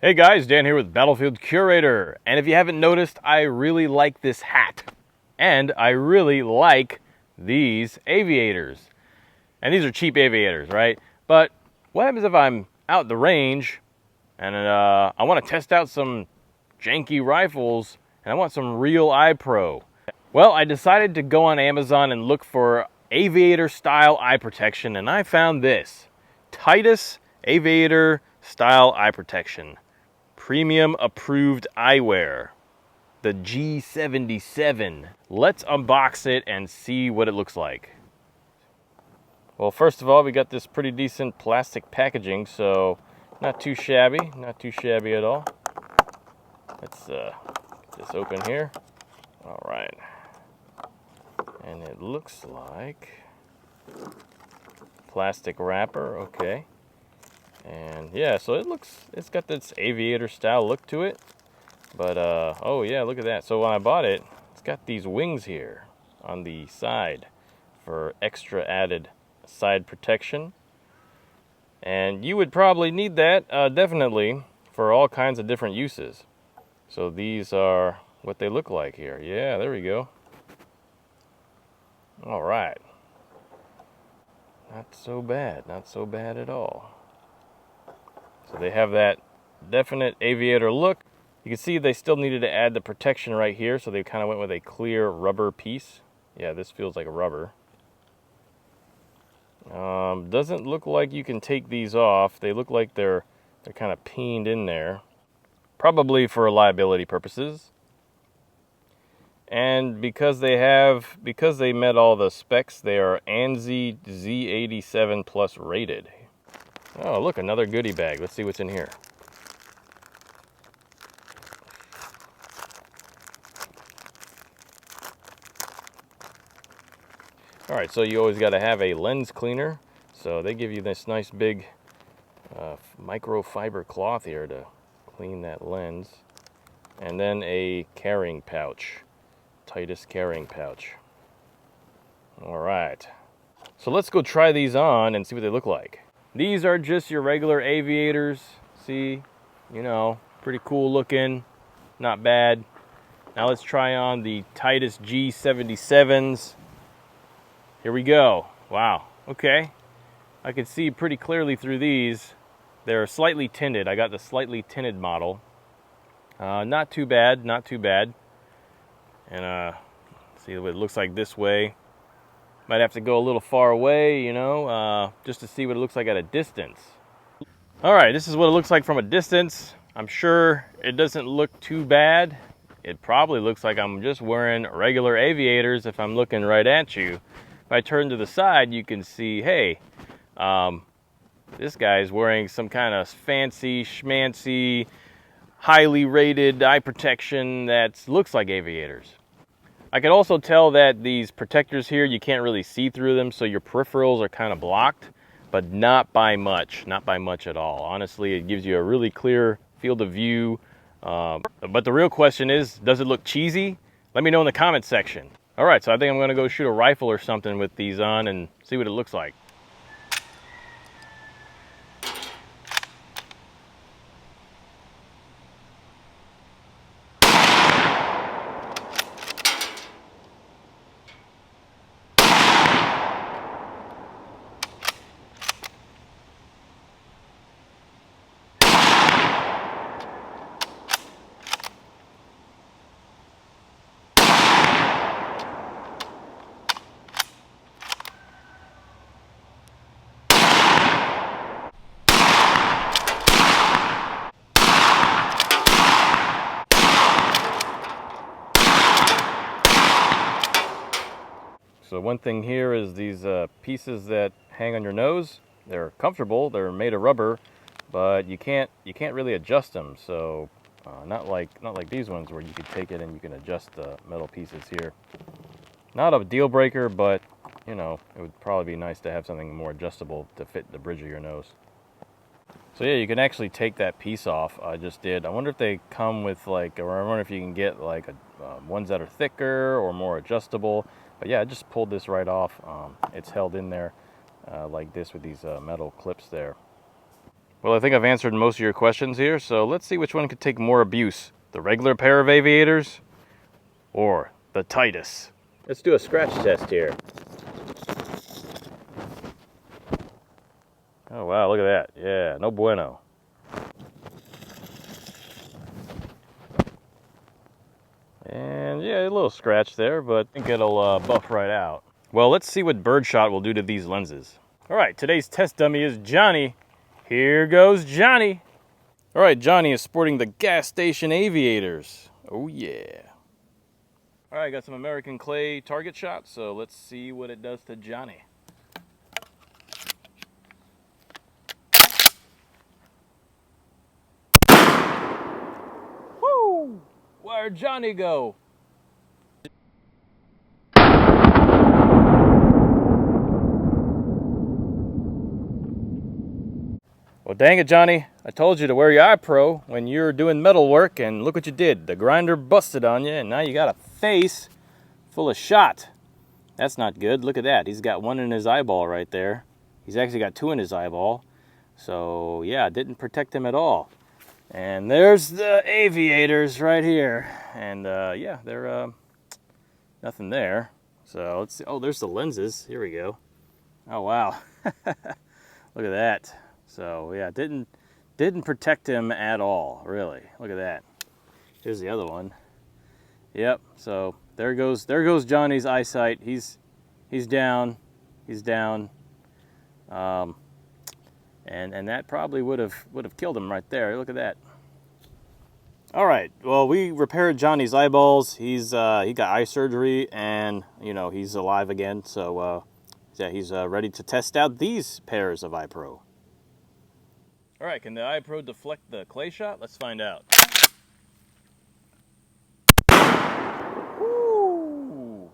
Hey guys, Dan here with Battlefield Curator. And if you haven't noticed, I really like this hat. And I really like these aviators. And these are cheap aviators, right? But what happens if I'm out the range and I want to test out some janky rifles and I want some real Eyepro? Well, I decided to go on Amazon and look for aviator style eye protection, and I found this. Titus Aviator style eye protection. Premium approved eyewear, the G77. Let's unbox it and see what it looks like. Well, first of all, we got this pretty decent plastic packaging, so not too shabby at all. Let's get this open here. All right, and it looks like plastic wrapper. Okay. And yeah, so it's got this aviator style look to it. But, oh yeah, look at that. So when I bought it, it's got these wings here on the side for extra added side protection. And you would probably need that, definitely, for all kinds of different uses. So these are what they look like here. Yeah, there we go. All right. Not so bad at all. So they have that definite aviator look. You can see they still needed to add the protection right here, so they kind of went with a clear rubber piece. Yeah, this feels like a rubber. Doesn't look like you can take these off. They look like they're kind of pinned in there, probably for reliability purposes. And because they met all the specs, they are ANSI Z87 plus rated. Oh, look, another goodie bag. Let's see what's in here. All right, so you always got to have a lens cleaner. So they give you this nice big microfiber cloth here to clean that lens. And then a carrying pouch, Titus carrying pouch. All right, so let's go try these on and see what they look like. These are just your regular aviators. See, you know, pretty cool looking, not bad. Now let's try on the Titus G77s. Here we go. Wow, okay. I can see pretty clearly through these. They're slightly tinted. I got the slightly tinted model. Not too bad, not too bad. And see what it looks like this way. Might have to go a little far away, you know, just to see what it looks like at a distance. All right, this is what it looks like from a distance. I'm sure it doesn't look too bad. It probably looks like I'm just wearing regular aviators if I'm looking right at you. If I turn to the side, you can see, hey, this guy's wearing some kind of fancy, schmancy, highly rated eye protection that looks like aviators. I can also tell that these protectors here, you can't really see through them, so your peripherals are kind of blocked, but not by much at all. Honestly, it gives you a really clear field of view. But the real question is, does it look cheesy? Let me know in the comments section. All right, so I think I'm gonna go shoot a rifle or something with these on and see what it looks like. So one thing here is these pieces that hang on your nose. They're comfortable. They're made of rubber, but you can't really adjust them. So not like these ones where you can take it and you can adjust the metal pieces here. Not a deal breaker, but you know, it would probably be nice to have something more adjustable to fit the bridge of your nose. So yeah, you can actually take that piece off. I just did. I wonder if they come with like, or I wonder if you can get like ones that are thicker or more adjustable. But yeah, I just pulled this right off. It's held in there like this with these metal clips there. Well, I think I've answered most of your questions here, so let's see which one could take more abuse. The regular pair of aviators or the Titus. Let's do a scratch test here. Oh wow, look at that. Yeah, no bueno. And yeah, a little scratch there, but I think it'll buff right out. Well, let's see what birdshot will do to these lenses. All right, today's test dummy is Johnny. Here goes Johnny. All right, Johnny is sporting the gas station aviators. Oh yeah. All right, got some American clay target shots, so let's see what it does to Johnny. Woo! Where'd Johnny go? Well, dang it, Johnny. I told you to wear your Eyepro when you're doing metal work, and look what you did. The grinder busted on you, and now you got a face full of shot. That's not good. Look at that. He's got one in his eyeball right there. He's actually got two in his eyeball. So, yeah, it didn't protect him at all. And there's the aviators right here. And, yeah, they're nothing there. So, let's see. Oh, there's the lenses. Here we go. Oh, wow. Look at that. So yeah, didn't protect him at all, really. Look at that. Here's the other one. Yep. So there goes Johnny's eyesight. He's down. He's down. And that probably would have killed him right there. Look at that. All right. Well, we repaired Johnny's eyeballs. He got eye surgery, and you know he's alive again. So yeah, he's ready to test out these pairs of Eyepro. All right, can the Eyepro deflect the clay shot? Let's find out. Woo!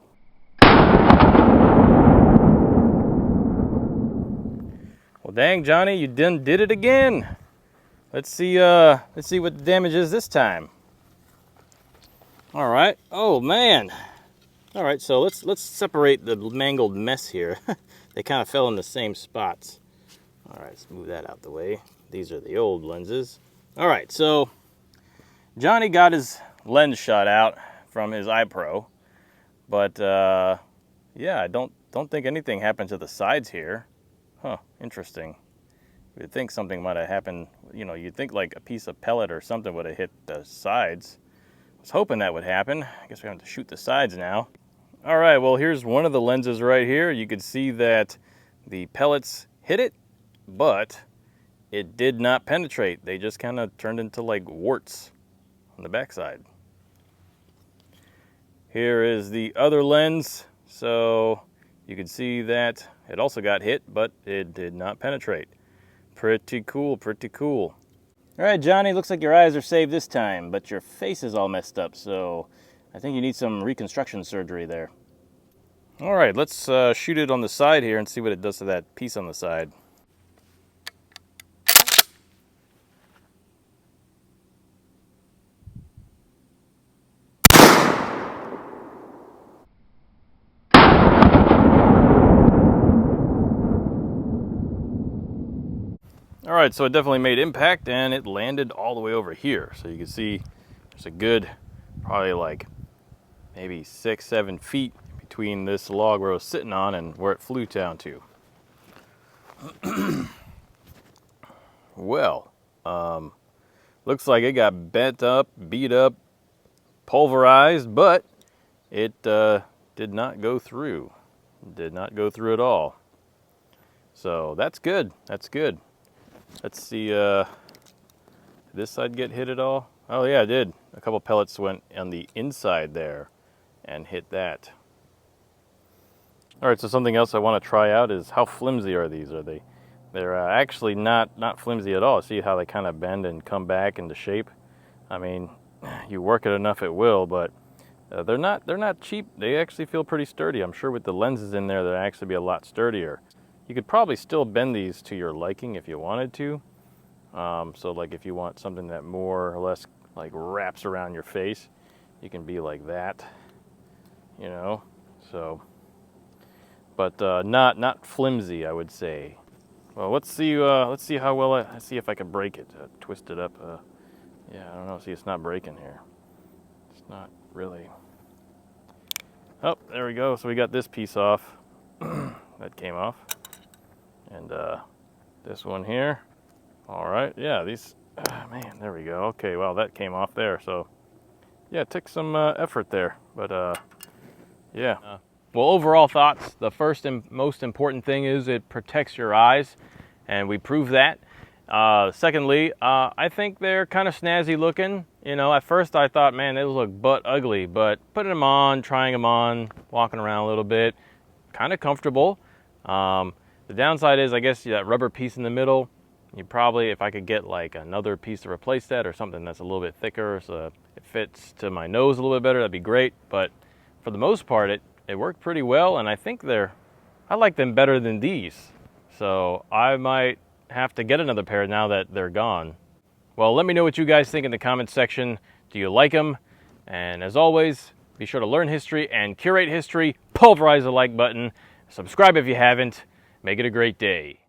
Well, dang, Johnny, you did it again. Let's see what the damage is this time. All right. Oh man. All right, so let's separate the mangled mess here. They kind of fell in the same spots. All right, let's move that out the way. These are the old lenses. All right, so Johnny got his lens shot out from his Eyepro, but yeah, I don't think anything happened to the sides here. Huh, interesting. You'd think something might have happened. You know, you'd think like a piece of pellet or something would have hit the sides. I was hoping that would happen. I guess we have to shoot the sides now. All right, well, here's one of the lenses right here. You could see that the pellets hit it, but it did not penetrate. They just kind of turned into like warts on the backside. Here is the other lens. So you can see that it also got hit, but it did not penetrate. Pretty cool, pretty cool. All right, Johnny, looks like your eyes are saved this time, but your face is all messed up, so I think you need some reconstruction surgery there. All right, let's shoot it on the side here and see what it does to that piece on the side. All right, so it definitely made impact, and it landed all the way over here. So you can see there's a good, probably like maybe 6-7 feet between this log where it was sitting on and where it flew down to. Well, looks like it got bent up, beat up, pulverized, but it did not go through. Did not go through at all. So that's good. That's good. Let's see, did this side get hit at all? Oh yeah, it did. A couple pellets went on the inside there and hit that. All right, so something else I want to try out is how flimsy are these? They're actually not flimsy at all. See how they kind of bend and come back into shape? I mean, you work it enough, it will, but they're not cheap. They actually feel pretty sturdy. I'm sure with the lenses in there, they'll actually be a lot sturdier. You could probably still bend these to your liking if you wanted to. So like if you want something that more or less like wraps around your face, you can be like that, you know. So, but not flimsy, I would say. Well, let's see how well I see if I can break it, twist it up. Yeah, I don't know. See, it's not breaking here. It's not really. Oh, there we go. So we got this piece off. That came off. And this one here. All right. Yeah, these. Man, there we go. Okay, well, that came off there. So, yeah, it took some effort there. But, yeah. Well, overall thoughts, the first and most important thing is it protects your eyes, and we proved that. Secondly, I think they're kind of snazzy looking. You know, at first I thought, man, they look butt ugly, but putting them on, trying them on, walking around a little bit, kind of comfortable. The downside is, I guess, that rubber piece in the middle, you probably, if I could get like another piece to replace that or something that's a little bit thicker so it fits to my nose a little bit better, that'd be great. But for the most part, it worked pretty well, and I think I like them better than these. So I might have to get another pair now that they're gone. Well, let me know what you guys think in the comments section. Do you like them? And as always, be sure to learn history and curate history. Pulverize the like button. Subscribe if you haven't. Make it a great day.